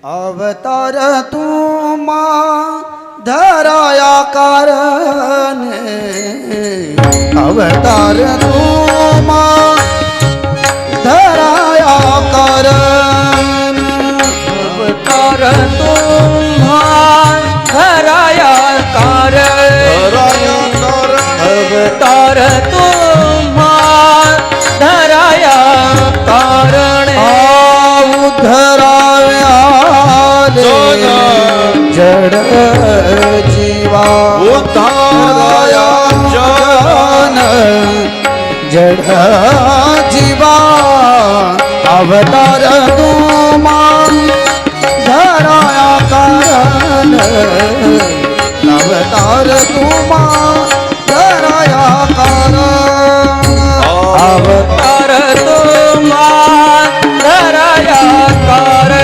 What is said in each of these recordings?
अवतार तुमा धराया कारण, अवतार तुमा धराया कारण, अवतार तुम्हा धराया कारण, अवतार तुम्हा धराया कारण, उद्धराव्या जड जीवा, उद्धाराया जड जीवा, अवतार तुमा धराया कारण, अवतार तुमा धराया कारण, अवतार तुम्हा धराया कारण,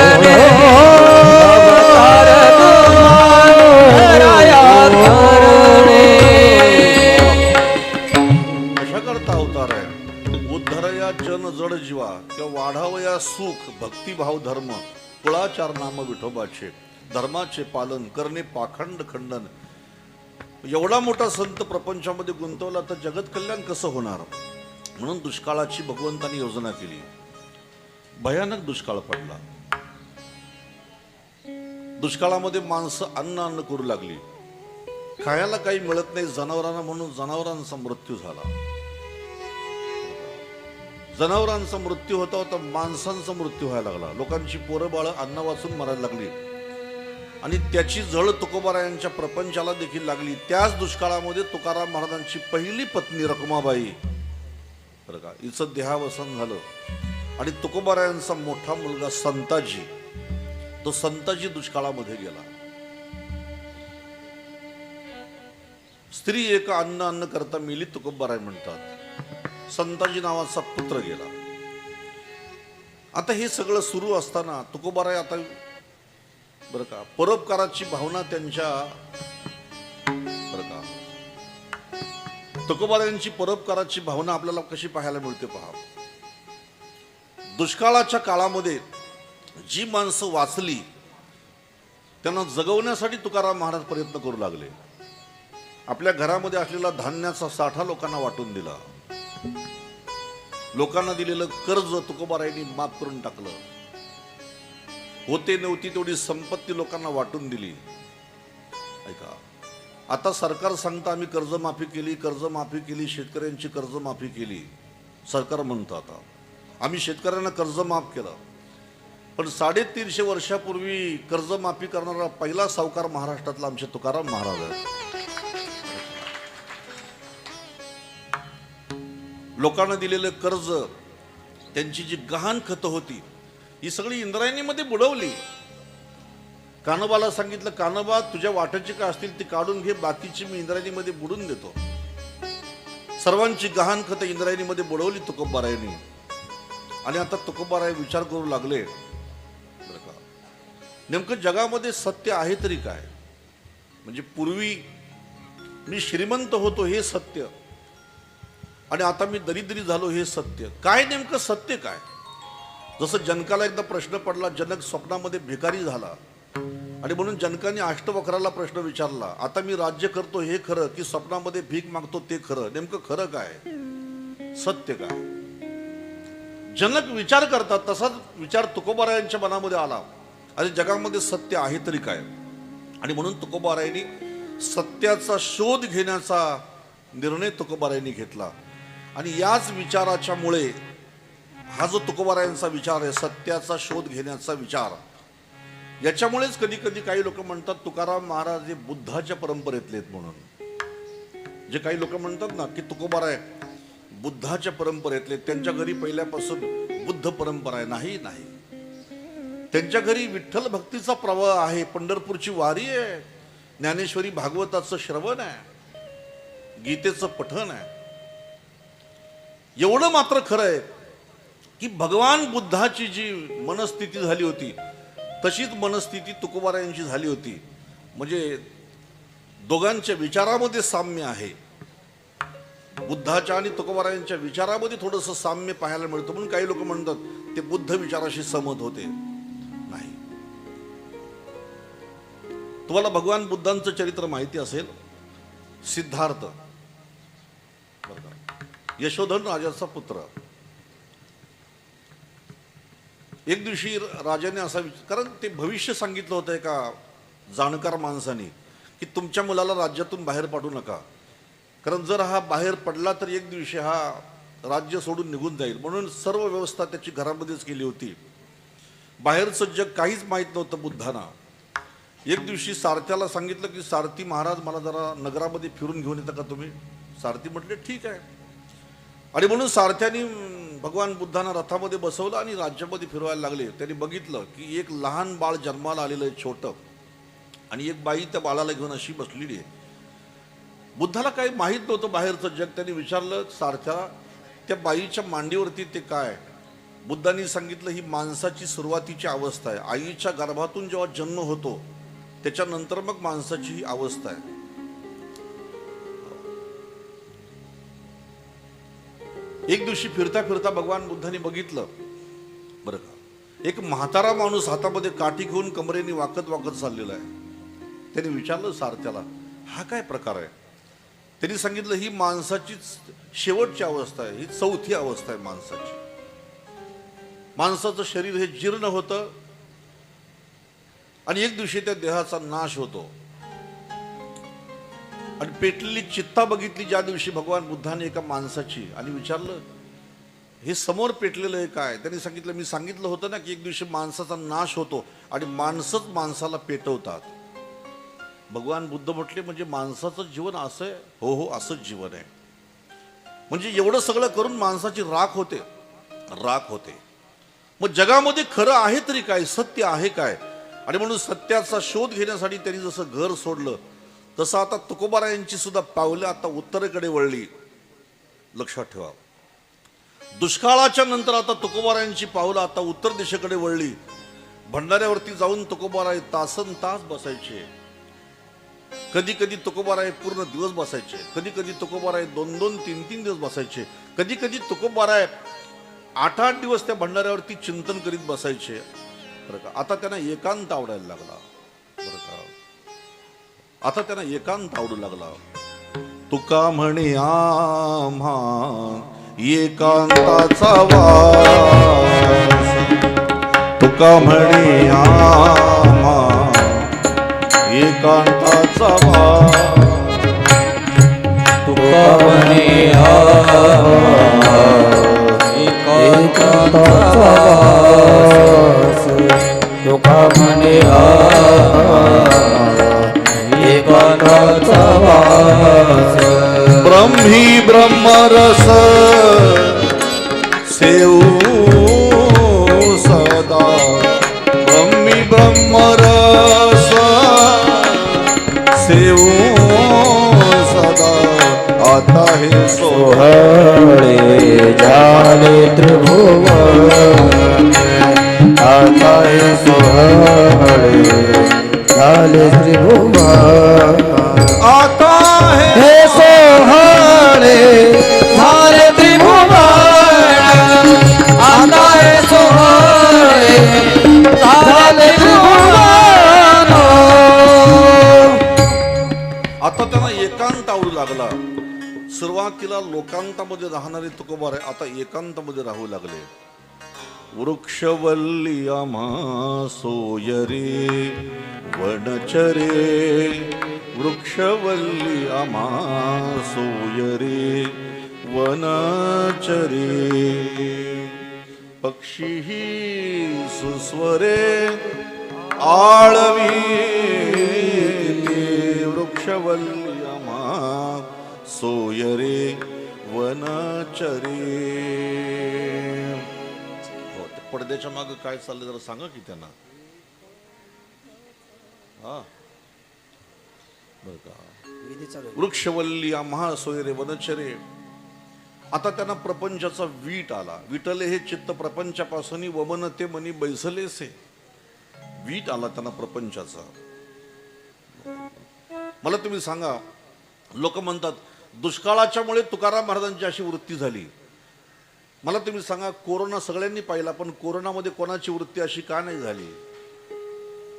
अवतार तुम्हा धराया कारण. कशा करता अवतार आहे? उद्धरया जन जड जीवा किंवा वाढावया सुख भक्तिभाव धर्म कुळाचार नाम विठोबाचे, धर्माचे पालन करणे पाखंड खंडन. एवढा मोठा संत प्रपंचामध्ये गुंतवला तर जगत कल्याण कसं होणार? म्हणून दुष्काळाची भगवंतांनी योजना केली. भयानक दुष्काळ पडला. दुष्काळामध्ये माणसं अन्न करू लागली. खायला काही मिळत नाही जनावरांना, म्हणून जनावरांचा मृत्यू झाला. जनावरांचा मृत्यू होता होता माणसांचा मृत्यू व्हायला लागला. लोकांची पोरं बाळ अन्न वाचून मरायला लागली आणि त्याची झळ तुकोबारायांच्या प्रपंचाला देखील लागली. त्याच दुष्काळामध्ये तुकाराम महाराजांची पहिली पत्नी रखुमाबाई, बरं का, हिचं देहावसन झालं आणि तुकोबारायांचा मोठा मुलगा संताजी, तो संताजी दुष्काळामध्ये गेला. स्त्री एक अन्न करता मेली तुकोबाराय म्हणतात. संताजी नावाचा पुत्र गेला. आता हे सगळं सुरू असताना तुकोबाराय आता, बरं का, परोपकाराची भावना त्यांच्या, बरं का, तुकोबारायांची परोपकाराची भावना आपल्याला कशी पाहायला मिळते पहा. दुष्काळाच्या काळामध्ये जी माणसं वाचली त्यांना जगवण्यासाठी तुकाराम महाराज प्रयत्न करू लागले. आपल्या घरामध्ये असलेला धान्याचा साठा लोकांना वाटून दिला. लोकांना दिलेलं कर्ज तुकोबारायांनी माफ करून टाकलं. होते नव्हती तेवढी संपत्ती लोकांना वाटून दिली. ऐका, आता सरकार सांगतं आम्ही कर्जमाफी केली, शेतकऱ्यांची कर्जमाफी केली. सरकार म्हणतं आता आम्ही शेतकऱ्यांना कर्ज माफ केलं. पण 350 वर्षापूर्वी कर्जमाफी करणारा पहिला सावकार महाराष्ट्रातला आमचे तुकाराम महाराज आहेत. लोकांना दिलेलं कर्ज, त्यांची जी गहाण खतं होती ही सगळी इंद्रायणीमध्ये बुडवली. कान्होबाला सांगितलं, कान्होबा तुझ्या वाट्याची काय असतील ती काढून घे, बाकीची मी इंद्रायणीमध्ये बुडून देतो. सर्वांची गहाण खतं इंद्रायणीमध्ये बुडवली तुकोबारायांनी. आणि आता तुकोबाराय विचार करू लागले, बरं का, नेमकं जगामध्ये सत्य आहे तरी काय? म्हणजे पूर्वी मी श्रीमंत होतो हे सत्य आणि आता मी दरिद्री झालो हे सत्य. काय नेमकं सत्य काय? जसं जनकाला एकदा प्रश्न पडला, जनक स्वप्नामध्ये भिकारी झाला आणि म्हणून जनकाने अष्टवक्राला प्रश्न विचारला, आता मी राज्य करतो हे खरं की स्वप्नामध्ये भीक मागतो ते खरं? नेमकं खरं काय, सत्य काय? जनक विचार करतात तसाच विचार तुकोबारायांच्या मनामध्ये आला आणि जगामध्ये सत्य आहे तरी काय? आणि म्हणून तुकोबारायांनी सत्याचा शोध घेण्याचा निर्णय तुकोबारायांनी घेतला. आणि याच विचाराच्या मुळे हा जो तुकोबारायांचा विचार आहे, सत्याचा शोध घेण्याचा विचार, याच्यामुळेच कधी कधी काही लोक म्हणतात तुकाराम महाराज हे बुद्धाच्या परंपरेतले आहेत म्हणून. जे काही लोक म्हणतात ना की तुकोबाराय बुद्धाच्या परंपरेतले, त्यांच्या घरी पहिल्यापासून बुद्ध परंपरा आहे. नाही, त्यांच्या घरी विठ्ठल भक्तीचा प्रवाह आहे, पंढरपूरची वारी आहे, ज्ञानेश्वरी भागवताचं श्रवण आहे, गीतेचं पठण आहे. एवढं मात्र खरं आहे की भगवान बुद्धाची जी मनस्थिती झाली होती तशीच मनस्थिती तुकोबारायांची झाली होती. म्हणजे दोघांच्या विचारामध्ये साम्य आहे. बुद्धाच्या आणि तुकोबारायांच्या विचारामध्ये थोडंसं साम्य पाहायला मिळतं म्हणून काही लोक म्हणतात ते बुद्ध विचाराशी सहमत होते. नाही, तुम्हाला भगवान बुद्धांचं चरित्र माहिती असेल. सिद्धार्थ बरं का, यशोधन राजाचा पुत्र. एक दिवशी राजाने असा कारण ते भविष्य सांगितलं होतं एका जाणकार माणसाने की तुमच्या मुलाला राज्यातून बाहेर पाडू नका, कारण जर हा बाहेर पडला तर एक दिवशी हा राज्य सोडून निघून जाईल. म्हणून सर्व व्यवस्था त्याची घरामध्येच केली होती. बाहेरचं जग काहीच माहीत नव्हतं बुद्धांना. एक दिवशी सारथ्याला सांगितलं की सारथी महाराज मला जरा नगरामध्ये फिरून घेऊन येतं का तुम्ही. सारथी म्हटले ठीक आहे. आणि म्हणून सारथ्याने भगवान बुद्धांना रथामध्ये बसवलं आणि राज्यामध्ये फिरवायला लागले. त्यांनी बघितलं की एक लहान बाळ जन्माला आलेलं आहे छोटं, आणि एक बाई त्या बाळाला घेऊन अशी बसलेली आहे. बुद्धाला काही माहीत नव्हतं बाहेरचं जग. त्यांनी विचारलं सारथ्याला त्या बाईच्या मांडीवरती ते काय. बुद्धांनी सांगितलं ही माणसाची सुरुवातीची अवस्था आहे. आईच्या गर्भातून जेव्हा जन्म होतो त्याच्यानंतर मग माणसाची ही अवस्था आहे. एक दिवशी फिरता फिरता भगवान बुद्धांनी बघितलं बरं का, एक म्हातारा माणूस हातामध्ये काठी घेऊन कमरेने वाकत वाकत चाललेला आहे. त्यांनी विचारलं सारथ्याला हा काय प्रकार आहे. त्यांनी सांगितलं ही माणसाची शेवटची अवस्था आहे, ही चौथी अवस्था आहे माणसाची. माणसाचं शरीर हे जीर्ण होतं आणि एक दिवशी त्या देहाचा नाश होतो. आणि पेटलेली चित्ता बघितली ज्या दिवशी भगवान बुद्धाने एका माणसाची, आणि विचारलं हे समोर पेटलेलं आहे काय. त्यांनी सांगितलं मी सांगितलं होतं ना की एक दिवशी माणसाचा नाश होतो आणि माणसंच माणसाला पेटवतात. भगवान बुद्ध म्हटले म्हणजे माणसाचं जीवन असं आहे. हो हो असंच जीवन आहे. म्हणजे एवढं सगळं करून माणसाची राख होते, राख होते. मग जगामध्ये खरं आहे तरी काय, सत्य आहे काय. आणि म्हणून सत्याचा शोध घेण्यासाठी त्यांनी जसं घर सोडलं तसं आता तुकोबारायांची सुद्धा पावलं आता उत्तरेकडे वळली. लक्षात ठेवा, दुष्काळाच्या नंतर आता तुकोबारायांची पावलं आता उत्तर दिशेकडे वळली. भंडाऱ्यावरती जाऊन तुकोबाराय तासन तास बसायचे. कधी कधी तुकोबाराय पूर्ण दिवस बसायचे, कधी कधी तुकोबाराय 2-2, 3-3 दिवस बसायचे, कधी कधी तुकोबाराय 8-8 दिवस त्या भंडाऱ्यावरती चिंतन करीत बसायचे. बरं का, आता त्यांना एकांत आवडायला लागला. बरं का, आता त्यांना एकांत आवडू लागला. तुका म्हणे आम्हा एकांताचा वास, तुका म्हणे आम्हा एकांताचा वास, तुका म्हणे आम्हा एकांताचा वास, तुका म्हणे आम्हा एकांताचा वास. ब्रह्मी ब्रह्मरस सेऊ सदा, ब्रह्मी ब्रह्मरस सेऊ सदा. आता हे सोहळे झाले त्रिभुवन, आता हे सोहळे झाले त्रिभुवन. आता हे सोहळे झाले त्रिभुवन, आता हे सोहळे झाले त्रिभुवन. आता त्यांना एकांत आवडू लागला. सुरुवातीला लोकांतामध्ये राहणारे तुकोबाराय आता एकांतामध्ये राहू लागले. वृक्षवल्ली आम्हा सोयरे वनचरे, वृक्षवल्ली आम्हा सोयरे वनचरे. पक्षीही सुस्वरे आळवी, वृक्षवल्ली आम्हा सोयरे वनचरे. पडद्याच्या मागे काय चाललंय जरा सांगा की त्यांना. हा बर का, वृक्षवल्ली आम्हा सोयरे वनचरे. आता त्यांना प्रपंचाचा वीट आला. विटले हे चित्त प्रपंचापासून वमन ते मनी बैसलेसे. वीट आला त्यांना प्रपंचाचा. मला तुम्ही सांगा, लोक म्हणतात दुष्काळाच्यामुळे तुकाराम महाराजांची अशी वृत्ती झाली. मला तुम्ही सांगा, कोरोना सगळ्यांनी पाहिला, पण कोरोनामध्ये कोणाची वृत्ती अशी का नाही झाली.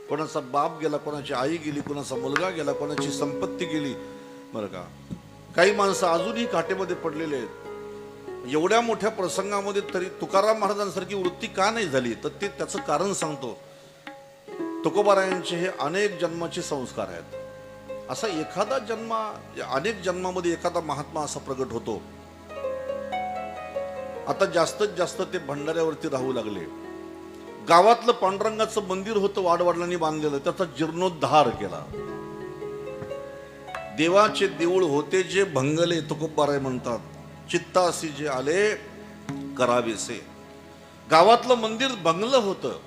कोणाचा बाप गेला, कोणाची आई गेली, कोणाचा मुलगा गेला, कोणाची संपत्ती गेली, बरं का. काही माणसं अजूनही काटेमध्ये पडलेले आहेत. एवढ्या मोठ्या प्रसंगामध्ये तरी तुकाराम महाराजांसारखी वृत्ती का नाही झाली, तर ते त्याचं कारण सांगतो. तुकोबारायांचे हे अनेक जन्माचे संस्कार आहेत. असा एखादा जन्म, अनेक जन्मामध्ये एखादा महात्मा असा प्रगट होतो. आता जास्तीत जास्त ते भंडाऱ्यावरती राहू लागले. गावातलं पांडुरंगाचं मंदिर होतं वाडवडिलांनी बांधलेलं, त्याचा जीर्णोद्धार केला. देवाचे देऊळ होते जे भंगले, तुकोबाराय म्हणतात, चित्तासी जे आले करावेसे. गावातलं मंदिर भंगलं होतं.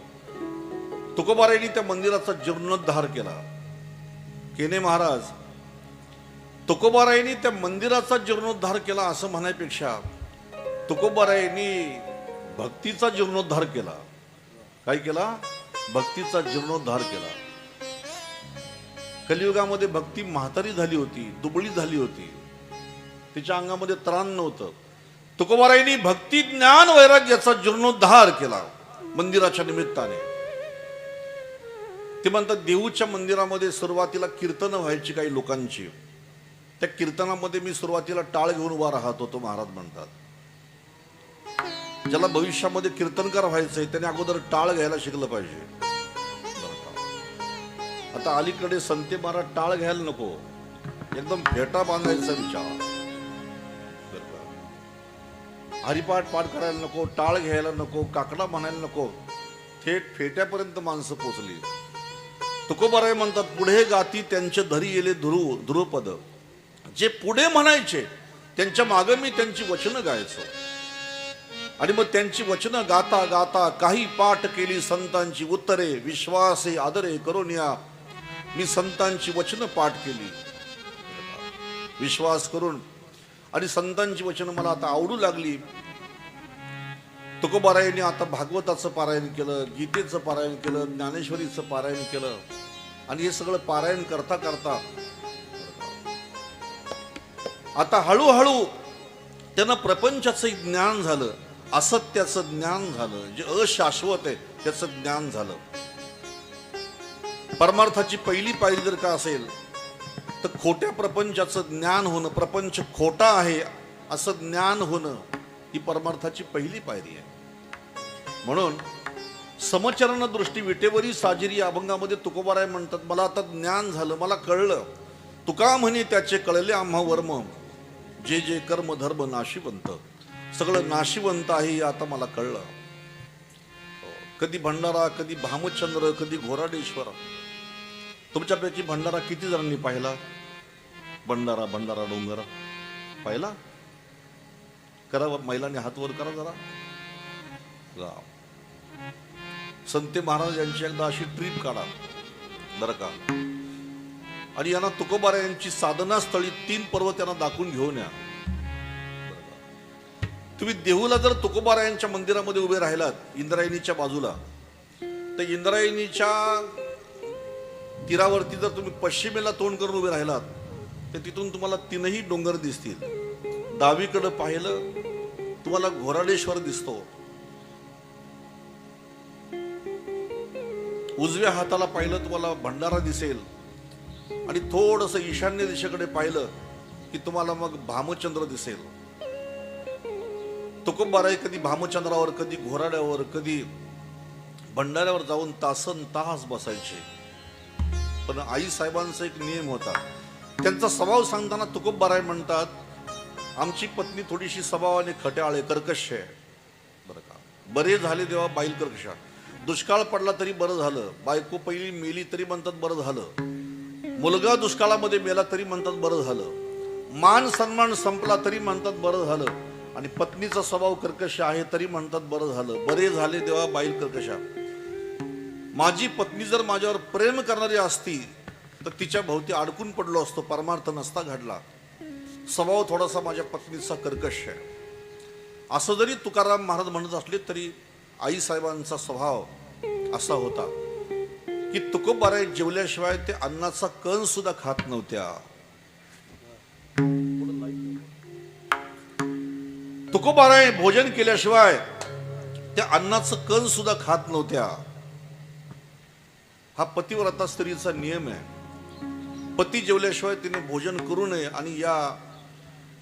तुकोबारायांनी त्या मंदिराचा जीर्णोद्धार केला. केने महाराज, तुकोबारायांनी त्या मंदिराचा जीर्णोद्धार केला असं म्हणायपेक्षा तुकोबारायांनी भक्तीचा जीर्णोद्धार केला. काय केला? भक्तीचा जीर्णोद्धार केला. कलियुगामध्ये भक्ती म्हातारी झाली होती, दुबळी झाली होती, तिच्या अंगामध्ये त्राण नव्हतं. तुकोबारायांनी भक्ती ज्ञान वैराग्याचा जीर्णोद्धार केला मंदिराच्या निमित्ताने. ते म्हणतात देऊच्या मंदिरामध्ये सुरुवातीला कीर्तन व्हायची काही लोकांची. त्या कीर्तनामध्ये मी सुरुवातीला टाळ घेऊन उभा राहत होतो. महाराज म्हणतात ज्याला भविष्यामध्ये कीर्तनकार व्हायचंय त्याने अगोदर टाळ घ्यायला शिकलं पाहिजे. आता अलीकडे संते महाराज टाळ घ्यायला नको, एकदम फेटा बांधायचा विचार. हरिपाठ पाठ करायला नको, टाळ घ्यायला नको, काकडा म्हणायला नको, थेट फेट्यापर्यंत माणसं पोचली. तुकोबाराय म्हणतात पुढे गाती त्यांचे धरी येले ध्रुवपद. जे पुढे म्हणायचे त्यांच्या मागे मी त्यांची वचनं गायचो. आणि मग त्यांची वचनं गाता गाता काही पाठ केली संतांची उत्तरे, विश्वासे आदरे करोनिया. मी संतांची वचनं पाठ केली विश्वास करून, आणि संतांची वचनं मला आता आवडू लागली. तुकोबारायांनी आता भागवताचं पारायण केलं, गीतेचं पारायण केलं, ज्ञानेश्वरीचं पारायण केलं. आणि हे सगळं पारायण करता करता आता हळूहळू त्यांना प्रपंचाचं ज्ञान झालं, असत्याचं ज्ञान झालं, जे अशाश्वत आहे त्याचं ज्ञान झालं. परमार्थाची पहिली पायरी जर का असेल तर खोट्या प्रपंचाचं ज्ञान होणं, प्रपंच खोटा आहे असं ज्ञान होणं, ही परमार्थाची पहिली पायरी आहे. म्हणून समचरण दृष्टी विटेवरी साजिरी या अभंगामध्ये तुकोबाराय म्हणतात मला आता ज्ञान झालं, मला कळलं. तुका म्हणे त्याचे कळले आम्हा वर्म, जे जे कर्म धर्म नाशिवंत. सगळं नाशिवंत आहे हे आता मला कळलं. कधी भंडारा, कधी भामचंद्र, कधी घोराडेश्वर. तुमच्यापैकी भंडारा किती जणांनी पाहिला? भंडारा भंडारा डोंगर पाहिला? करा महिलांनी हात वर करा जरा. संते महाराज यांची एकदा अशी ट्रिप काढा बरं का, आणि यांना तुकोबारायांची साधना स्थळी 3 पर्वत यांना दाखवून घेऊन या. तुम्ही देहूला जर तुकोबारायांच्या मंदिरामध्ये उभे राहिलात इंद्रायणीच्या बाजूला, तर इंद्रायणीच्या तीरावरती जर तुम्ही पश्चिमेला तोंड करून उभे राहिलात तर तिथून तुम्हाला 3ही डोंगर दिसतील. डावीकडे पाहिलं तुम्हाला घोराडेश्वर दिसतो, उजव्या हाताला पाहिलं तुम्हाला भंडारा दिसेल, आणि थोडस ईशान्य दिशेकडे पाहिलं की तुम्हाला मग भामचंद्र दिसेल. तुकोबाराय कधी भामचंद्रावर, कधी घोराड्यावर, कधी भंडाऱ्यावर जाऊन तासन तास बसायचे. पण आई साहेबांचा एक नियम होता. त्यांचा स्वभाव सांगताना तुकोबाराय म्हणतात आमची पत्नी थोडीशी स्वभावाने खट्याळ कर्कश आहे बरं का. बरे झाले देवा बाईल कर्कशा. दुष्काळ पडला तरी बरं झालं, बायको पहिली मेली तरी म्हणतात बरं झालं, मुलगा दुष्काळामध्ये मेला तरी म्हणतात बरं झालं, मान सन्मान संपला तरी म्हणतात बरं झालं, आणि पत्नीचा स्वभाव कर्कश आहे तरी म्हणतात बरं झालं. बरे झाले देवा बाईल कर्कशा. माझी पत्नी जर माझ्यावर प्रेम करणारी असती तर तिच्या भोवती अडकून पडलो असतो, परमार्थ नसता घडला. स्वभाव थोडासा माझ्या पत्नीचा कर्कश आहे असं जरी तुकाराम महाराज म्हणत असले तरी आई साहेबांचा स्वभाव असा होता की तुकोबाराय जेवल्याशिवाय ते अन्नाचा कण सुद्धा खात नव्हत्या. तुकोबाराय भोजन केल्याशिवाय त्या अन्नाचं कण सुद्धा खात नव्हत्या. हा पतिव्रता स्त्रीचा नियम आहे. पती जेवल्याशिवाय तिने भोजन करू नये आणि या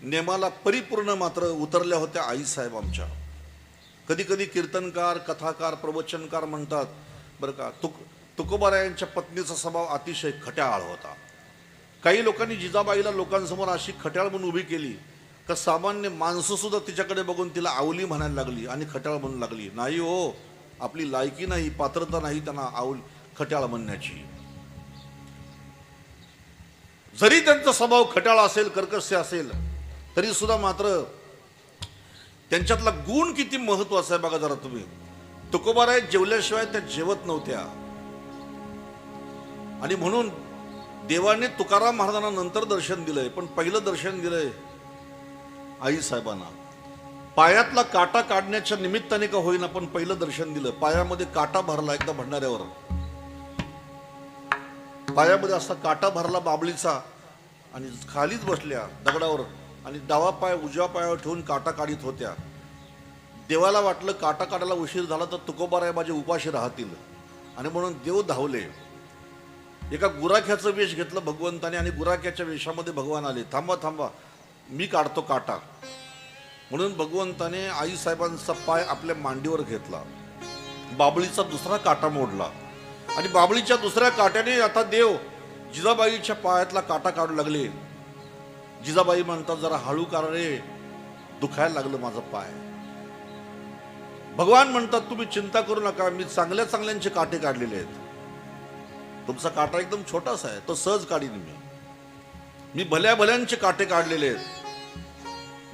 नियमाला परिपूर्ण मात्र उतरल्या होत्या आईसाहेब आमच्या. कधी कधी कीर्तनकार, कथाकार, प्रवचनकार म्हणतात बरं का, तुकोबारायांच्या पत्नीचा स्वभाव अतिशय खट्याळ होता. काही लोकांनी जिजाबाईला लोकांसमोर अशी खट्याळ म्हणून उभी केली का सामान्य माणसं सुद्धा तिच्याकडे बघून तिला आवली म्हणायला लागली आणि खट्याळ म्हणू लागली. नाही हो, आपली लायकी नाही, पात्रता नाही त्यांना खट्याळ म्हणण्याची. जरी त्यांचा स्वभाव खट्याळ असेल, कर्कश असेल, तरी सुद्धा मात्र त्यांच्यातला गुण किती महत्वाचा आहे बघा जरा तुम्ही. तुकोबाराय जेवल्याशिवाय त्या जेवत नव्हत्या आणि म्हणून देवाने तुकाराम महाराजांना नंतर दर्शन दिलंय, पण पहिलं दर्शन दिलंय आई साहेबांना. पायातला काटा काढण्याच्या निमित्ताने का होईना पण पहिलं दर्शन दिलं. पायामध्ये काटा भरला एकदा भंडाऱ्यावर, पायामध्ये असा काटा भरला बाबळीचा आणि खालीच बसल्या दगडावर आणि डावा पाय उजव्या पायावर ठेवून काटा काढीत होत्या. देवाला वाटलं काटा काढायला उशीर झाला तर तुकोबाराय माझे उपाशी राहतील आणि म्हणून देव धावले. एका गुराख्याचं वेश घेतलं भगवंताने आणि गुराख्याच्या वेशामध्ये भगवान आले. थांबा थांबा, मी काढतो काटा. म्हणून भगवंताने आईसाहेबांचा पाय आपल्या मांडीवर घेतला, बाबळीचा दुसरा काटा मोडला आणि बाबळीच्या दुसऱ्या काट्याने आता देव जिजाबाईच्या पायातला काटा काढू लागले. जिजाबाई म्हणतात जरा हळू काढ रे, दुखायला लागलं माझा पाय. भगवान म्हणतात तुम्ही चिंता करू नका, मी चांगल्या चांगल्यांचे काटे काढलेले आहेत. तुमचा काटा एकदम छोटासा आहे, तो सहज काढीन मी भल्या भल्यांचे काटे काढलेले आहेत.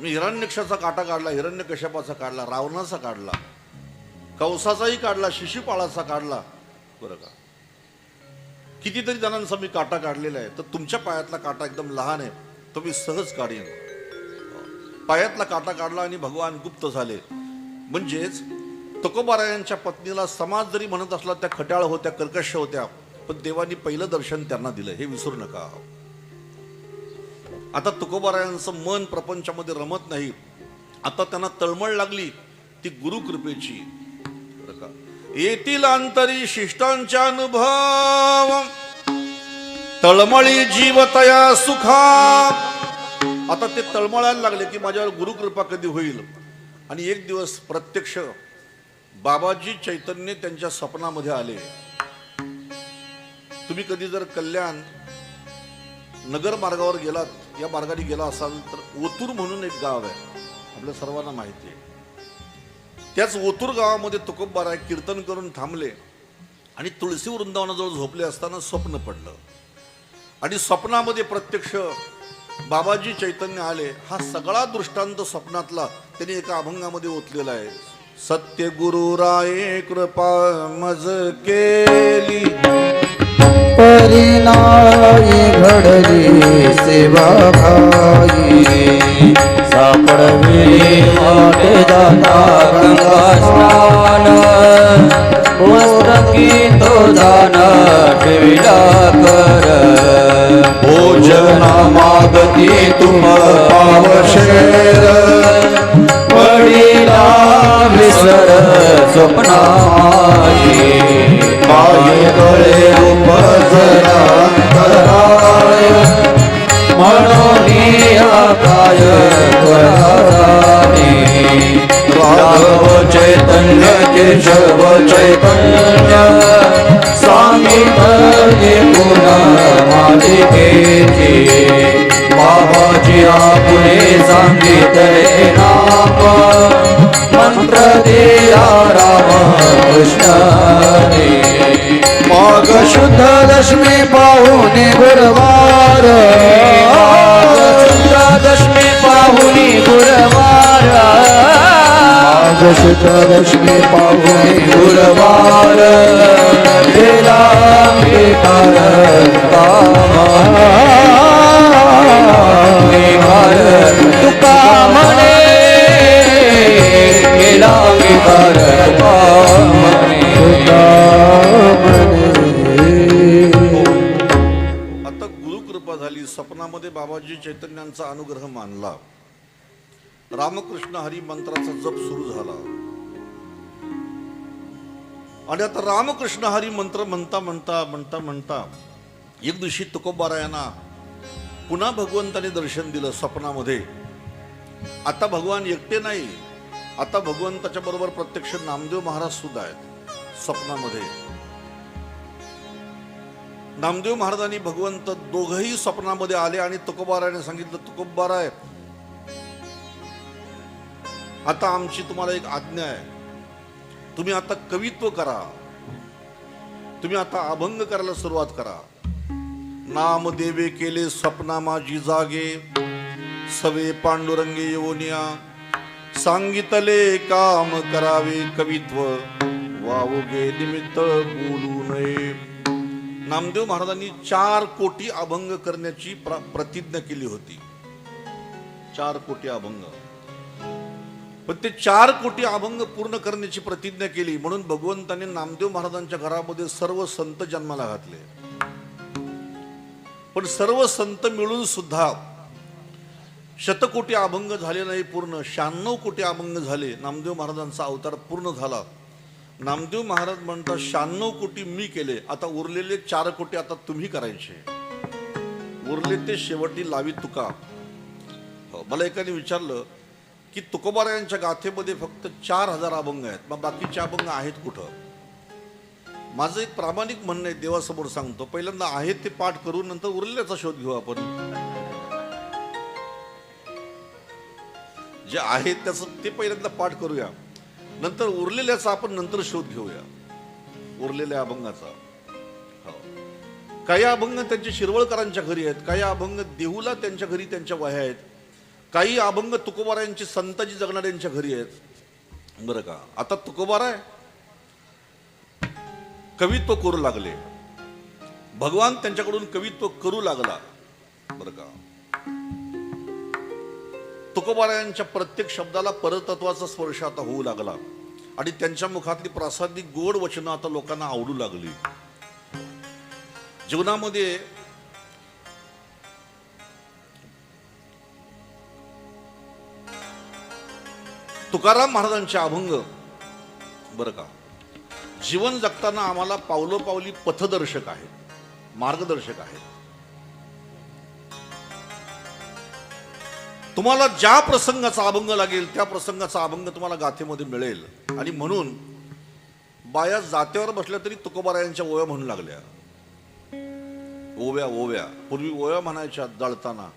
मी हिरण्यकशाचा काटा काढला, हिरण्यकश्यपाचा काढला, रावणाचा काढला, कंसाचाही काढला, शिशीपाळाचा काढला. बरं का, कितीतरी जणांचा मी काटा काढलेला आहे. तर तुमच्या पायातला काटा एकदम लहान आहे, तो मी सहज काढीन. पायातला काटा काढला आणि भगवान गुप्त झाले. म्हणजेच तुकोबारायांच्या पत्नीला समाज जरी म्हणत असला त्या खट्याळ होत्या, कर्कश होत्या, पण देवानी पहिलं दर्शन त्यांना दिलं, हे विसरू नका. आता तुकोबारायांचं मन प्रपंचामध्ये रमत नाही. आता त्यांना तळमळ लागली ती गुरुकृपेची. बरं का, येतील अंतरी शिष्टांच्या अनुभव, तळमळी जीवतया सुखा. आता ते तळमळायला लागले की माझ्यावर गुरुकृपा कधी होईल. आणि एक दिवस प्रत्यक्ष बाबाजी चैतन्य त्यांच्या स्वप्नामध्ये आले. तुम्ही कधी जर कल्याण नगर मार्गावर गेलात, या मार्गाने गेला असाल तर ओतूर म्हणून एक गाव आहे, आपल्या सर्वांना माहिती आहे. त्याच ओतूर गावामध्ये तुकोबाराय कीर्तन करून थांबले आणि तुळशी वृंदावनाजवळ झोपले असताना स्वप्न पडलं आणि स्वप्नामध्ये प्रत्यक्ष बाबाजी चैतन्य आले. हा सगळा दृष्टांत स्वप्नातला त्यांनी एका अभंगामध्ये ओतलेला आहे. सत्य गुरु राये कृपा मज केली, परिणाई घडली सेवा भाई, सापडविली वाटे जाता गंगा स्नान, पुस्तकी तो दान ठेविला कर, भोजना मागती तुम पावशेर, वडिला विसर स्वप्ना माझी, काय गळे उपजला अंतराय, म्हणून काय कराने, राघव चैतन्य केशव चैतन्य, सांगितले पुन्हा मालिकेची, बाबाजी आपुले सांगितले नाम, मंत्र दिला राम कृष्णाने. माघ शुद्ध दशमी पाहुणे गुरुवार, शुद्ध दशमी पाहुणी गुरुवार, माघ शुद्ध दशमी पाहुणे गुरुवार, गेला अंगीकार तुका म्हणे, गेला अंगीकार म्हणे. आता गुरुकृपा झाली. स्वप्नामध्ये बाबाजी चैतन्यांचा अनुग्रह मानला. रामकृष्ण हरी मंत्राचा जप सुरू झाला. आणि आता रामकृष्ण हरी मंत्र म्हणता म्हणता म्हणता म्हणता एक दिवशी तुकोबारायांना पुन्हा भगवंताने दर्शन दिलं स्वप्नामध्ये. आता भगवान एकटे नाही, आता भगवंताच्या बरोबर प्रत्यक्ष नामदेव महाराज सुद्धा आहेत स्वप्नामध्ये. नामदेव महाराजांनी भगवंत दोघही स्वप्नामध्ये आले आणि तुकोबारायाने सांगितलं, तुकोबाराय आता आमची तुम्हाला एक आज्ञा आहे, तुम्ही आता कवित्व करा, तुम्ही आता अभंग करायला सुरुवात करा. नामदेवे केले स्वप्ना माझी जागे, सवे पांडुरंगे येऊनिया, सांगितले काम करावे कवित्व, वावगे निमित्त बोलू नये. नामदेव महाराजांनी 4 कोटी अभंग करण्याची प्रतिज्ञा केली होती. 4 कोटी अभंग. पण ते 4 कोटी अभंग पूर्ण करण्याची प्रतिज्ञा केली म्हणून भगवंताने नामदेव महाराजांच्या घरामध्ये सर्व संत जन्माला घातले. पण सर्व संत मिळून सुद्धा शतकोटी अभंग झाले नाही पूर्ण. 96 कोटी अभंग झाले. नामदेव महाराजांचा अवतार पूर्ण झाला. नामदेव महाराज म्हणतात 96 कोटी मी केले, आता उरलेले 4 कोटी आता तुम्ही करायचे. उरले ते शेवटी लावी तुका. मला एकाने विचारलं की तुकोबारायांच्या गाथेमध्ये फक्त 4000 अभंग आहेत, मग बाकीचे अभंग आहेत कुठं? माझं एक प्रामाणिक म्हणणं आहे, देवासमोर सांगतो, पहिल्यांदा आहेत ते पाठ करू, नंतर उरलेल्याचा शोध घेऊ आपण. जे आहेत त्याचं ते पहिल्यांदा पाठ करूया, नंतर उरलेल्याचा आपण नंतर शोध घेऊया, उरलेल्या अभंगाचा. काही अभंग त्यांच्या शिरवळकरांच्या घरी आहेत, काही अभंग देहूला त्यांच्या घरी त्यांच्या वह्या आहेत, काही अभंग तुकोबारायांची संताजी जगणाऱ्यांच्या घरी आहेत. बरं का, आता तुकोबाराय कवित्व करू लागले, भगवान त्यांच्याकडून कवित्व करू लागला. बरं का, तुकोबारायांच्या प्रत्येक शब्दाला परतत्वाचा स्पर्श आता होऊ लागला आणि त्यांच्या मुखातली प्रासादिक गोड वचनं आता लोकांना आवडू लागली. जीवनामध्ये तुकाराम महाराजांचे अभंग बरं का जीवन जगताना आम्हाला पावलोपावली पथदर्शक आहेत, मार्गदर्शक आहेत. तुम्हाला ज्या प्रसंगाचा अभंग लागेल त्या प्रसंगाचा अभंग तुम्हाला गाथेमध्ये मिळेल. आणि म्हणून बाया जात्यावर बसल्या तरी तुकोबारायांच्या ओव्या म्हणू लागल्या. ओव्या ओव्या पूर्वी ओव्या म्हणायच्या दळताना,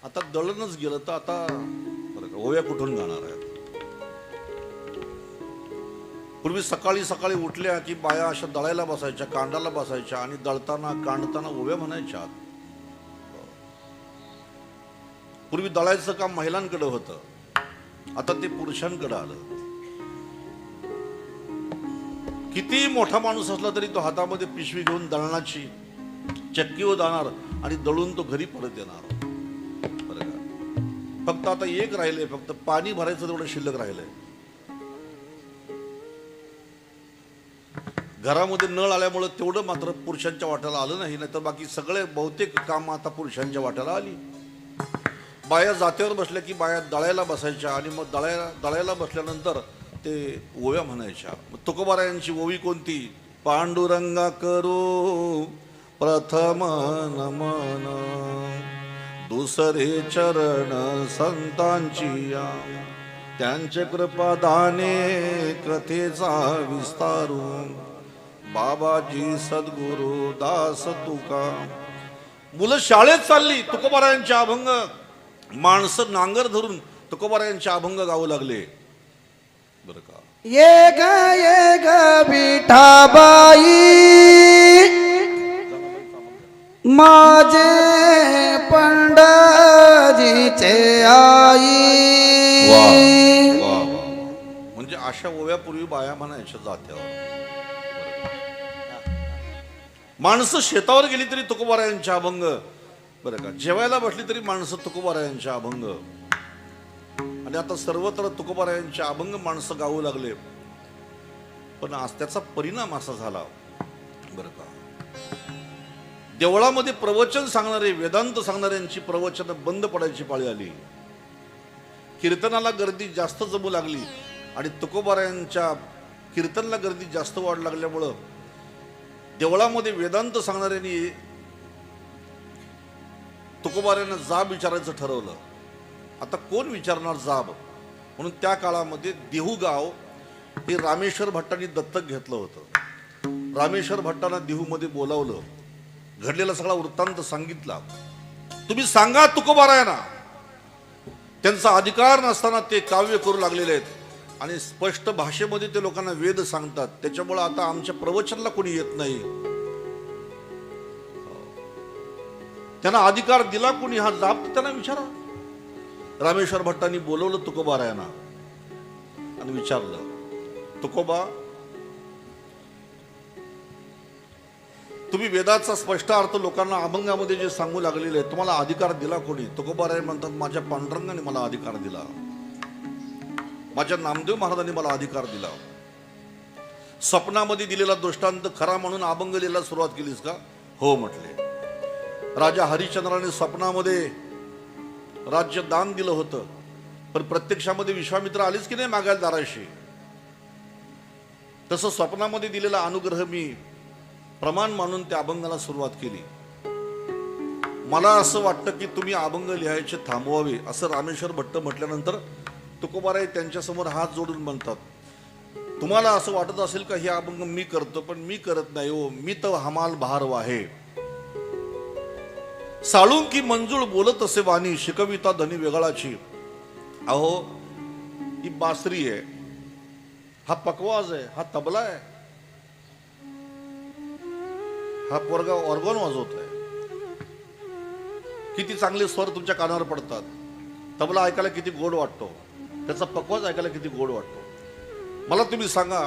आता दळणच गेलं तर आता बरं का ओव्या कुठून गाणार आहेत? पूर्वी सकाळी सकाळी उठल्या की बाया अशा दळायला बसायच्या, कांडाला बसायच्या आणि दळताना कांडताना ओव्या म्हणायच्या. पूर्वी दळायचं काम महिलांकडे होतं, आता ते पुरुषांकडे आलं. किती मोठा माणूस असला तरी तो हातामध्ये पिशवी घेऊन दळणाची चक्कीवर जाणार आणि दळून तो घरी परत येणार. बरं का, फक्त आता एक राहिलंय, फक्त पाणी भरायचं तेवढं शिल्लक राहिलंय. घरामध्ये नळ आल्यामुळे तेवढं मात्र पुरुषांच्या वाट्याला आलं नाही, तर बाकी सगळे बहुतेक काम आता पुरुषांच्या वाट्याला आली. बाया जात्यावर बसल्या की बाया दळायला बसायच्या आणि मग दळायला बसल्यानंतर ते ओव्या म्हणायच्या. तुकोबारायांची ओवी कोणती? पांडुरंगा करू प्रथम नमन, दुसरे चरण संतांची या, त्यांचे कृपादाने कथेचा विस्तारू, बाबाजी सद्गुरु दास तुका. मुलं शाळेत चालली, तुकोबारायांचे अभंग, माणसं नांगर धरून तुकोबारायांचे अभंग गाऊ लागले. बरं का, ये ग विठाबाई माझे पंडजीचे आई. वा वा, म्हणजे अशा ओव्या पूर्वी बाया म्हणायच्या जात्यावर. माणसं शेतावर गेली तरी तुकोबारायांचे अभंग. बरं का, जेवायला बसली तरी माणसं तुकोबारायांचे अभंग. आणि आता सर्वत्र तुकोबारायांचे अभंग माणसं गाऊ लागले. पण आज त्याचा परिणाम असा झाला, बरं का, देवळामध्ये प्रवचन सांगणारे, वेदांत सांगणाऱ्यांची प्रवचनं बंद पडायची पाळी आली. कीर्तनाला गर्दी जास्त जमू लागली आणि तुकोबारायांच्या कीर्तनला गर्दी जास्त वाढ लागल्यामुळं देवळामध्ये वेदांत सांगणाऱ्यांनी तुकोबाऱ्यांना जाब विचारायचं ठरवलं. आता कोण विचारणार जाब, म्हणून त्या काळामध्ये देहू गाव हे रामेश्वर भट्टांनी दत्तक घेतलं होतं. रामेश्वर भट्टांना देहूमध्ये बोलावलं, घडलेला सगळा वृत्तांत सांगितला. तुम्ही सांगा तुकोबारायांना, त्यांचा अधिकार नसताना ते काव्य करू लागलेले आहेत आणि स्पष्ट भाषेमध्ये ते लोकांना वेद सांगतात. त्याच्यामुळे आता आमच्या प्रवचनाला कोणी येत नाही. त्यांना अधिकार दिला कोणी, हा जाब त्यांना विचारा. रामेश्वर भट्टांनी बोलवलं तुकोबारायांना आणि विचारलं, तुकोबा, तुम्ही वेदाचा स्पष्ट अर्थ लोकांना अभंगामध्ये जे सांगू लागलेले तुम्हाला अधिकार दिला कोणी? तुकोबाराय म्हणतात, माझ्या पांडुरंगाने मला अधिकार दिला, माझ्या नामदेव महाराजांनी मला अधिकार दिला. स्वप्नामध्ये दिलेला दृष्टांत खरा म्हणून अभंग लिहायला सुरुवात केलीस का? हो म्हटले. राजा हरिश्चंद्राने स्वप्नामध्ये राज्य दान दिलं होतं, पण प्रत्यक्षामध्ये विश्वामित्र आलीच की नाही मागायला दाराशी. तसं स्वप्नामध्ये दिलेला अनुग्रह मी प्रमाण मानून त्या अभंगाला सुरुवात केली. मला असं वाटतं की तुम्ही अभंग लिहायचे थांबवावे, असं रामेश्वर भट्ट म्हटल्यानंतर तुकोबाराय त्यांच्यासमोर हात जोडून म्हणतात, तुम्हाला असं वाटत असेल का हे अभंग मी करतो, पण मी करत नाही हो, मी तर हमाल बहार वाहे. साळून की मंजूळ बोलत असे वाणी, शिकविता धनी वेगळाची. अहो, ही बासरी आहे, हा पकवाज आहे, हा तबला आहे, हा पोरगा ऑर्गन वाजवत आहे. किती चांगले स्वर तुमच्या कानावर पडतात. तबला ऐकायला किती गोड वाटतो, त्याचा पकवाज ऐकायला किती गोड वाटतो. मला तुम्ही सांगा,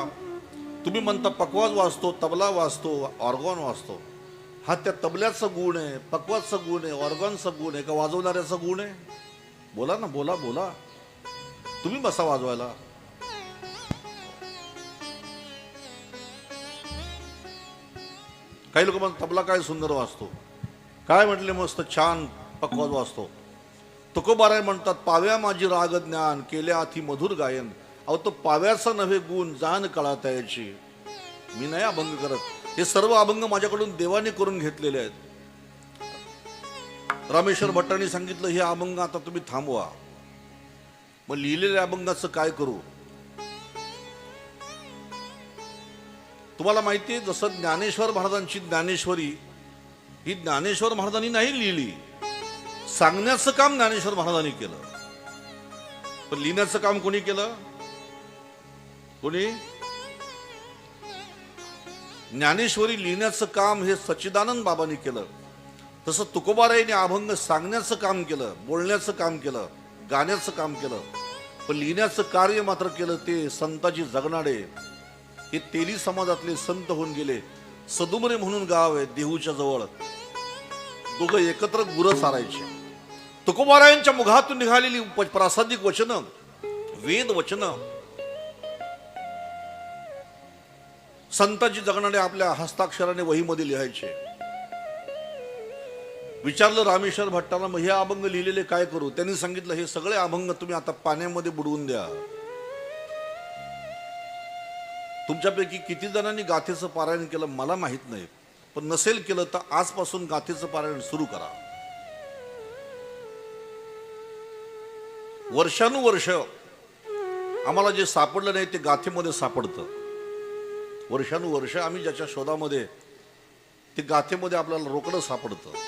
तुम्ही म्हणता पकवाज वाजतो, तबला वाजतो, ऑर्गन वाजतो, हा त्या तबल्याचा गुण आहे, पकवाजचा गुण आहे, ऑर्गनचा गुण आहे का वाजवणाऱ्याचा गुण आहे? बोला ना, बोला बोला. तुम्ही बसा वाजवायला. काही लोक म्हणतात तबला काय सुंदर वाजतो, काय म्हटले मस्त छान पकवाज वाजतो. तुकोबाराय म्हणतात, पाव्या माझी राग ज्ञान केले आथी मधुर गायन. अहो, तो पाव्याचा नव्हे गुण जाण कळाता याची. मी नाही अभंग करत, हे सर्व अभंग माझ्याकडून देवाने करून घेतलेले आहेत. रामेश्वर भट्टांनी सांगितलं, हे अभंग आता तुम्ही थांबवा. मग लिहिलेल्या अभंगाचं काय करू? तुम्हाला माहिती आहे, जसं ज्ञानेश्वर महाराजांची ज्ञानेश्वरी ही ज्ञानेश्वर महाराजांनी नाही लिहिली, सांगण्याचं काम ज्ञानेश्वर महाराजांनी केलं. पण लिहिण्याचं काम कोणी केलं? कोणी? ज्ञानेश्वरी लिहिण्याचं काम हे सच्चिदानंद बाबांनी केलं. तसं तुकोबारायांनी अभंग सांगण्याचं काम केलं, बोलण्याचं काम केलं, गाण्याचं काम केलं. पण लिहिण्याचं कार्य मात्र केलं ते संताजी जगनाडे. हे तेली समाजातले संत होऊन गेले. सदुमरे म्हणून गाव आहे देहूच्या जवळ, दोघं एकत्र गुरं चारायचे. तुकोबारायांच्या मुखातून निघालेली प्रासादिक वचनं, वेद वचनं संताजी जगनाडे आपल्या हस्ताक्षराने वहीमध्ये लिहायचे. विचारलं रामेश्वर भट्टांना, मग हे अभंग लिहिलेले काय करू? त्यांनी सांगितलं, हे सगळे अभंग तुम्ही आता पाण्यामध्ये बुडवून द्या. तुमच्यापैकी किती जणांनी गाथेचं पारायण केलं मला माहित नाही, पण नसेल केलं तर आजपासून गाथेचं पारायण सुरू करा. वर्षानुवर्ष आम्हाला जे सापडलं नाही ते गाथेमध्ये सापडतं. वर्षानुवर्ष आम्ही ज्याच्या शोधामध्ये, ते गाथेमध्ये आपल्याला रोकडं सापडतं.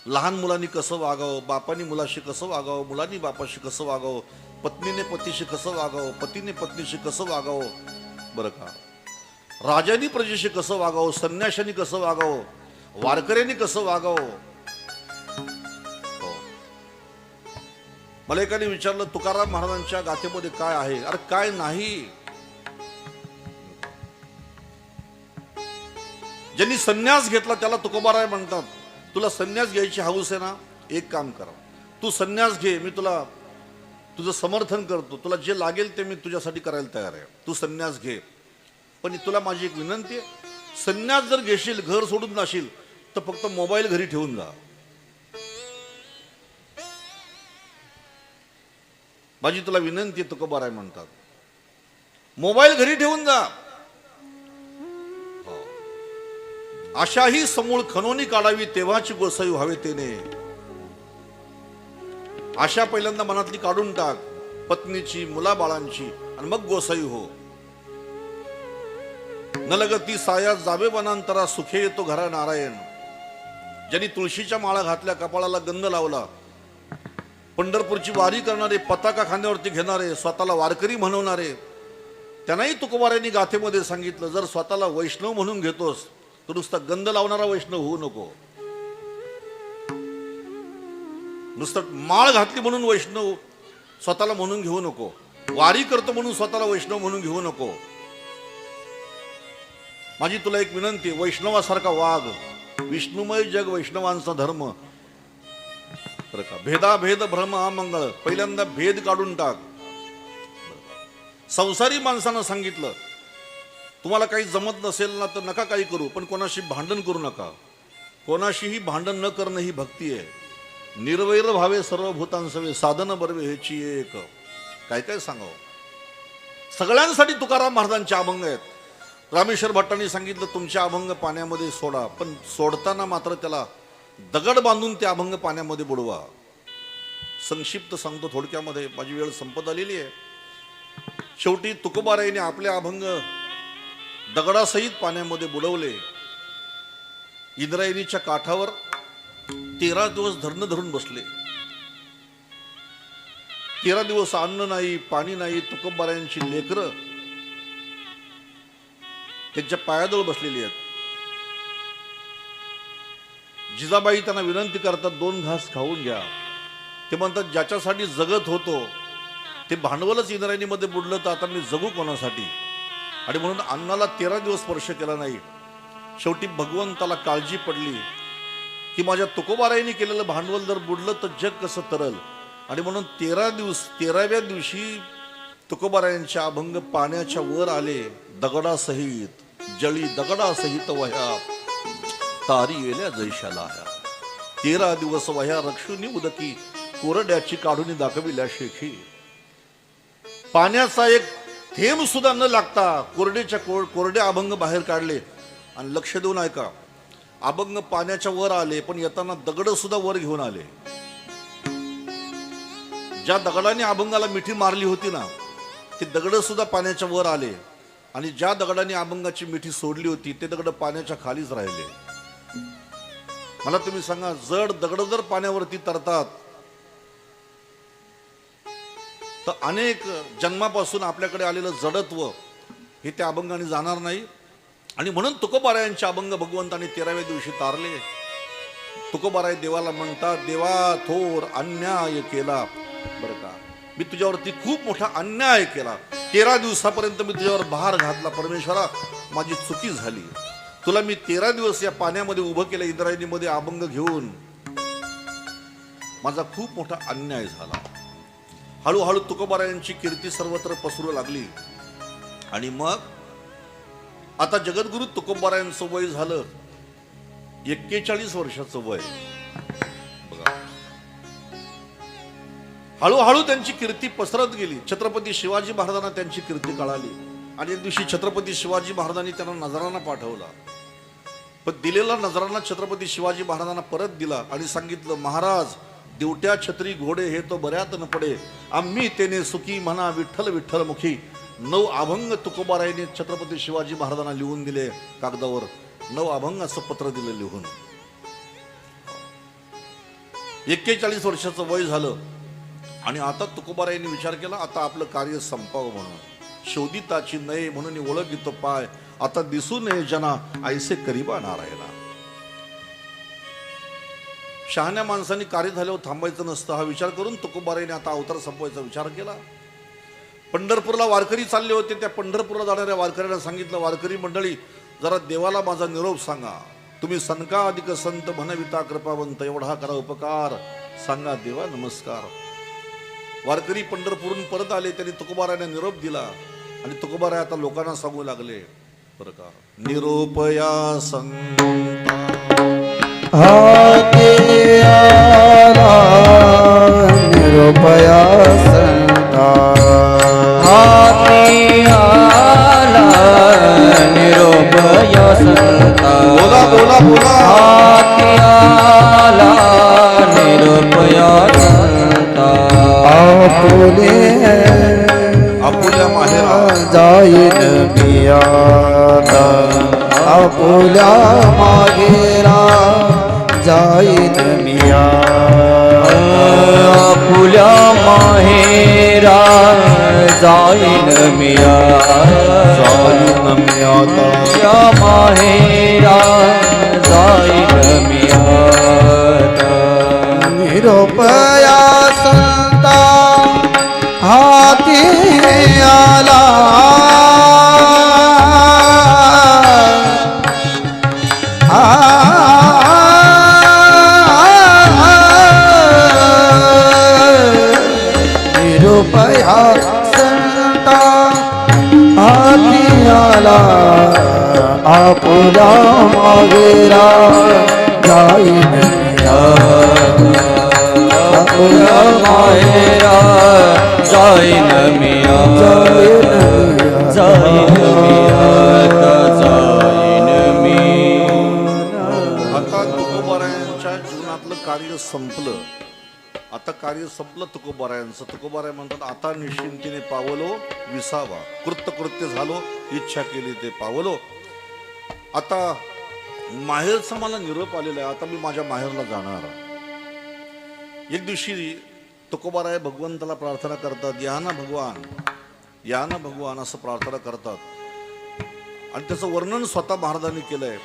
लहान मुलांनी कसं वागावं, बापानी मुलाशी कसं वागावं, मुलांनी बापाशी कसं वागावं, पत्नीने पतीशी कसं वागावं, पतीने पत्नीशी कसं वागावं, बरं का, राजांनी प्रजेशी कसं वागावं, संन्याशांनी कसं वागावं, वारकऱ्यांनी कसं वागावं. मला एकाने विचारलं, तुकाराम महाराजांच्या गाथेमध्ये काय आहे? अरे काय नाही. ज्यांनी संन्यास घेतला त्याला तुकोबाराय म्हणतात, तुला संन्यास घ्यायची हौस आहे ना, एक काम करा, तू संन्यास घे, मी तुला तुझं समर्थन करतो, तुला जे लागेल ते मी तुझ्यासाठी करायला तयार आहे, तू संन्यास घे. पण तुला माझी एक विनंती आहे, संन्यास जर घेशील, घर सोडून जाशील, तर फक्त मोबाईल घरी ठेवून जा. माझी तुला विनंती आहे, तुकोबाराय म्हणतात. मोबाईल घरी ठेवून जा. अशाही समूळ खणोनी काढावी तेव्हाची गोसाई व्हावे तेने. आशा पहिल्यांदा मनातली काढून टाक, पत्नीची, मुलाबाळांची, आणि मग गोसाई हो. न लगती साया जावे वनांतरा, सुखे येतो घरा नारायण. ज्यांनी तुळशीच्या माळा घातल्या, कपाळाला गंध लावला, पंढरपूरची वारी करणारे, पताका खांद्यावरती घेणारे, स्वतःला वारकरी म्हणवणारे, त्यांनाही तुकोबारायांनी गाथेमध्ये सांगितलं, जर स्वतःला वैष्णव म्हणून घेतोस तर नुसता गंध लावणारा वैष्णव होऊ नको. नुसतं माळ घातली म्हणून वैष्णव स्वतःला म्हणून घेऊ नको. वारी करतो म्हणून स्वतःला वैष्णव म्हणून घेऊ नको. माझी तुला एक विनंती, वैष्णवासारखा वाघ, विष्णुमय जग वैष्णवांचा धर्म. बरं का, भेदाभेद भ्रम अमंगळ, पहिल्यांदा भेद काढून टाक. संसारी माणसानं सांगितलं, तुम्हाला काही जमत नसेल ना तर नका काही करू, पण कोणाशी भांडण करू नका. कोणाशीही भांडण न करणं ही भक्ती आहे. निर्वैर भावे सर्व भूतांसवे, साधन बर्वे हेची एक. काय काय सांगावं. सगळ्यांसाठी तुकाराम महाराजांचे अभंग आहेत. रामेश्वर भट्टांनी सांगितलं, तुमचे अभंग पाण्यामध्ये सोडा, पण सोडताना मात्र त्याला दगड बांधून ते अभंग पाण्यामध्ये बुडवा. संक्षिप्त सांगतो थोडक्यामध्ये, माझी वेळ संपत आलेली आहे. शेवटी तुकोबारायांनी आपले अभंग दगडासहित पाण्यामध्ये बुडवले. इंद्रायणीच्या काठावर 13 दिवस धरणं धरून बसले. 13 दिवस अन्न नाही, पाणी नाही. तुकोबारायांची लेकरं त्यांच्या पायाजवळ बसलेली आहेत. जिजाबाई त्यांना विनंती करतात, 2 घास खाऊन घ्या. ते म्हणतात, ज्याच्यासाठी जगत होतो ते भांडवलच इंद्रायणीमध्ये बुडलं, तर आता मी जगू कोणासाठी. आणि म्हणून अन्नाला 13 दिवस स्पर्श केला नाही. शेवटी भगवंताला काळजी पडली की माझ्या तुकोबारायांनी केलेलं भांडवल जर बुडलं तर जग कसं तरल. आणि म्हणून 13व्या दिवशी तुकोबारायांचे अभंग पाण्याच्या वर आले, दगडासहित. जळी दगडासहित वह्या, तारी येल्या जैशाला. 13 दिवस वह्या रक्षुनी उदकी, कोरड्याची काढून दाखविल्या शेखी. पाण्याचा एक थेंब सुद्धा न लागता कोरडे अभंग बाहेर काढले. आणि लक्ष देऊन ऐका, अभंग पाण्याच्या वर आले, पण येताना दगड सुद्धा वर घेऊन आले. ज्या दगडाने अभंगाला मिठी मारली होती ना, ते दगड सुद्धा पाण्याच्या वर आले. आणि ज्या दगडाने अभंगाची मिठी सोडली होती ते दगड पाण्याच्या खालीच राहिले. मला तुम्ही सांगा, जड दगड जर पाण्यावरती तरतात तर अनेक जन्मापासून आपल्याकडे आलेलं जडत्व हे त्या अभंगाने जाणार नाही. आणि म्हणून तुकोबारायांचे अभंग भगवंताने 13व्या दिवशी तारले. तुकोबाराय देवाला म्हणतात, देवा थोर अन्याय केला. बरं का, मी तुझ्यावरती खूप मोठा अन्याय केला. 13 दिवसापर्यंत मी तुझ्यावर भार घातला. परमेश्वरा, माझी चुकी झाली. तुला मी 13 दिवस या पाण्यामध्ये उभं केलं, इंद्रायणीमध्ये अभंग घेऊन. माझा खूप मोठा अन्याय झाला. हळूहळू तुकोबारायांची कीर्ती सर्वत्र पसरू लागली. आणि मग आता जगद्गुरु तुकोबारायांचं वय झालं 41 वर्षाचं वय. बघा, हळूहळू त्यांची कीर्ती पसरत गेली. छत्रपती शिवाजी महाराजांना त्यांची कीर्ती कळाली. आणि एक दिवशी छत्रपती शिवाजी महाराजांनी त्यांना नजराना पाठवला. पण दिलेला नजराना छत्रपती शिवाजी महाराजांना परत दिला आणि सांगितलं, महाराज, दिवट्या छत्री घोडे हे तो बऱ्यात न पडे, आम्ही तेने सुखी म्हणा विठ्ठल विठ्ठल मुखी. 9 अभंग तुकोबारायांनी छत्रपती शिवाजी महाराजांना लिहून दिले कागदावर. 9 अभंग असं पत्र दिलं लिहून. 41 वर्षाचं वय झालं. आणि आता तुकोबारायांनी विचार केला, आता आपलं कार्य संपावं म्हणून. शोधिताची नये म्हणून ओळख घेतो पाय, आता दिसू नये जना ऐसे करीबा नारायणा. शहाण्या माणसांनी कार्य झाल्यावर थांबायचं नसतं हा विचार करून तुकोबारायांनी आता अवतार संपवायचा विचार केला. पंढरपूरला वारकरी चालले होते. त्या पंढरपूरला जाणाऱ्या वारकऱ्यांना सांगितलं, वारकरी मंडळी, जरा देवाला माझा निरोप सांगा. तुम्ही सनकाधिक संत म्हणविता कृपावंत, एवढा करा उपकार, सांगा देवा नमस्कार. वारकरी पंढरपूरून परत आले. त्यांनी तुकोबारायांना निरोप दिला. आणि तुकोबाराय आता लोकांना सांगू लागले, बरं का, निरोपया संता हाती आला, निरोपया संता हाती आला बोला बोला बोला हाती आला निरुपया संता आपुले आपुल्या माहेरा जाईन मियाता आपुल्या मागेरा जाईन मिया आपुल्या माहेरा जाईन मिया जाईन मियाता या माहेरा जाईन मिया निरुपया संता हाती आला निरुपया संता हाती आला आपुला मागेरा जाईन आपुल्या माहेरा जाईन मिया जाईन मिया जाईन मी. आता तुकोबारायांच्या जीवनातलं कार्य संपलं. आता कार्य संपलं तुकोबारायांचं. तुकोबाराय म्हणतात आता निश्चिंतीने पावलो विसावा, कृत्य झालो, इच्छा केली ते पावलो. आता माहेरचा मला निरोप आलेला आहे. आता मी माझ्या माहेरला जाणार. एक दिवशी तुकोबाराय भगवंताला प्रार्थना करतात, या ना भगवान असं प्रार्थना करतात. आणि त्याचं वर्णन स्वतः महाराजांनी केलंय.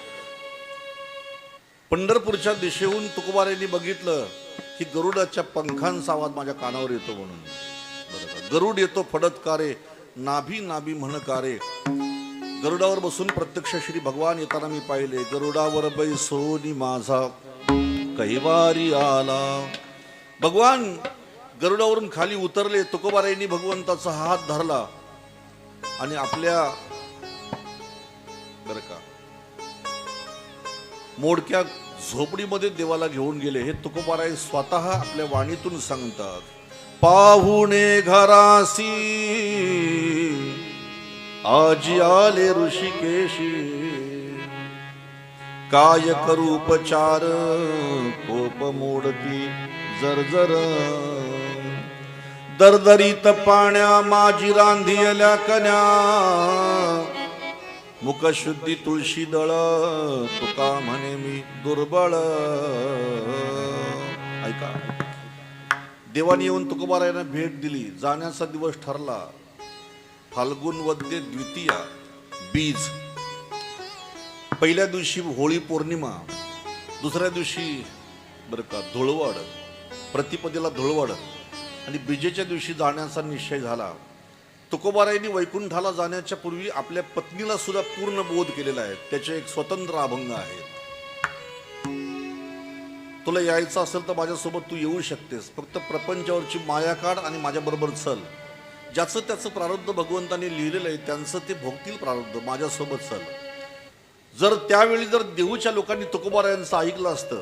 पंढरपूरच्या दिशेहून तुकोबारायांनी बघितलं की गरुडाच्या पंखांचा आवाज माझ्या कानावर येतो म्हणून. गरुड येतो फडतकारे, नाभी नाभी म्हणकारे. गरुडावर बसून प्रत्यक्ष श्री भगवान येताना मी पाहिले. गरुडावर बैसोनी माझा कैवारी आला. भगवान गरुडावरून खाली उतरले. तुकोबारायांनी भगवंताचा हात धरला आणि आपल्या बर का मोडक्या झोपडीमध्ये देवाला घेऊन गेले. हे तुकोबाराय स्वतः आपल्या वाणीतून सांगतात. पाहुणे घरासी आजी आले ऋषिकेशी, काय करू उपचार कोप मोडती जरजर. दरदरीत पाण्या माझी रांधियल्या कन्या, मुखशुद्धी तुळशी दळ तुका म्हणे मी दुर्बळ. ऐका, देवानी येऊन तुकोबारायांना भेट दिली. जाण्याचा दिवस ठरला. फाल्गुन वद्य द्वितीया बीज. पहिल्या दिवशी होळी पौर्णिमा, दुसऱ्या दिवशी बरं का धुळवड, प्रतिपदेला धुळवड आणि बीजेच्या दिवशी जाण्याचा निश्चय झाला. तुकोबारायांनी वैकुंठाला जाण्याच्या पूर्वी आपल्या पत्नीला सुद्धा पूर्ण बोध केलेला आहे. त्याचे एक स्वतंत्र अभंग आहे. तुला यायचं असेल तर माझ्यासोबत तू येऊ शकतेस, फक्त प्रपंचावरची माया काढ आणि माझ्या बरोबर चल. ज्याचं त्याचं प्रारब्ध भगवंताने लिहिलेलं आहे त्यांचं ते भोगतील प्रारब्ध, माझ्यासोबत चल. जर त्यावेळी जर देहूच्या लोकांनी तुकोबारायांचं ऐकलं असतं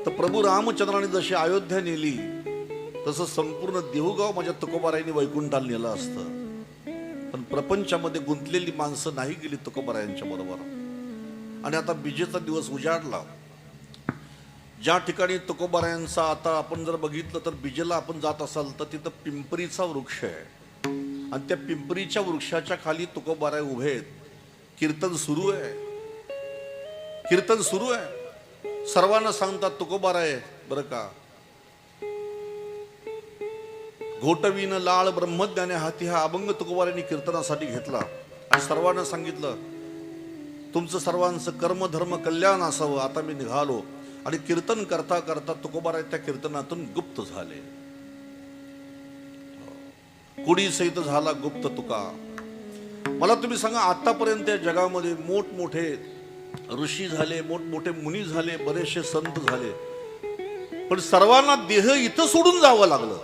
तर प्रभू रामचंद्राने जशी अयोध्या नेली तसं संपूर्ण देहूगाव माझ्या तुकोबारायांनी वैकुंठाला नेलं असतं. पण प्रपंचामध्ये गुंतलेली माणसं नाही गेली तुकोबारायांच्या बरोबर. आणि आता बीजेचा दिवस उजाडला. ज्या ठिकाणी तुकोबारायांचा आता आपण जर बघितलं तर बीजेला आपण जात असाल तर तिथं पिंपरीचा वृक्ष आहे आणि त्या पिंपरीच्या वृक्षाच्या खाली तुकोबाराय उभे आहेत. कीर्तन सुरू आहे, कीर्तन सुरू आहे. सर्वांना सांगतात तुकोबाराय बरं का, घोटवीन लाळ ब्रह्मज्ञाने हाती. हा अभंग तुकोबारायांनी कीर्तनासाठी घेतला आणि सर्वांना सांगितलं तुमचं सर्वांचं कर्म धर्म कल्याण असावं. आता मी निघालो. आणि कीर्तन करता करता तुकोबाराय त्या कीर्तनातून गुप्त झाले. कुडी सहित झाला गुप्त तुका. मला तुम्ही सांगा, आतापर्यंत या जगामध्ये मोठमोठे ऋषी झाले, मोठमोठे मुनी झाले, बरेचसे संत झाले, पण सर्वांना देह इथं सोडून जावं लागलं.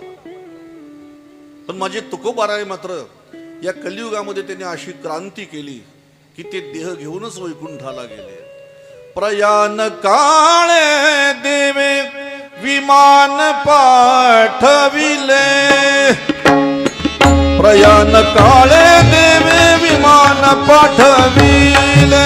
पण माझे तुकोबाराय मात्र या कलियुगामध्ये त्यांनी अशी क्रांती केली की ते देह घेऊनच वैकुंठाला गेले. प्रयाण काळे देवे विमान पाठविले, प्रयाण काळे देवे विमान पाठविले.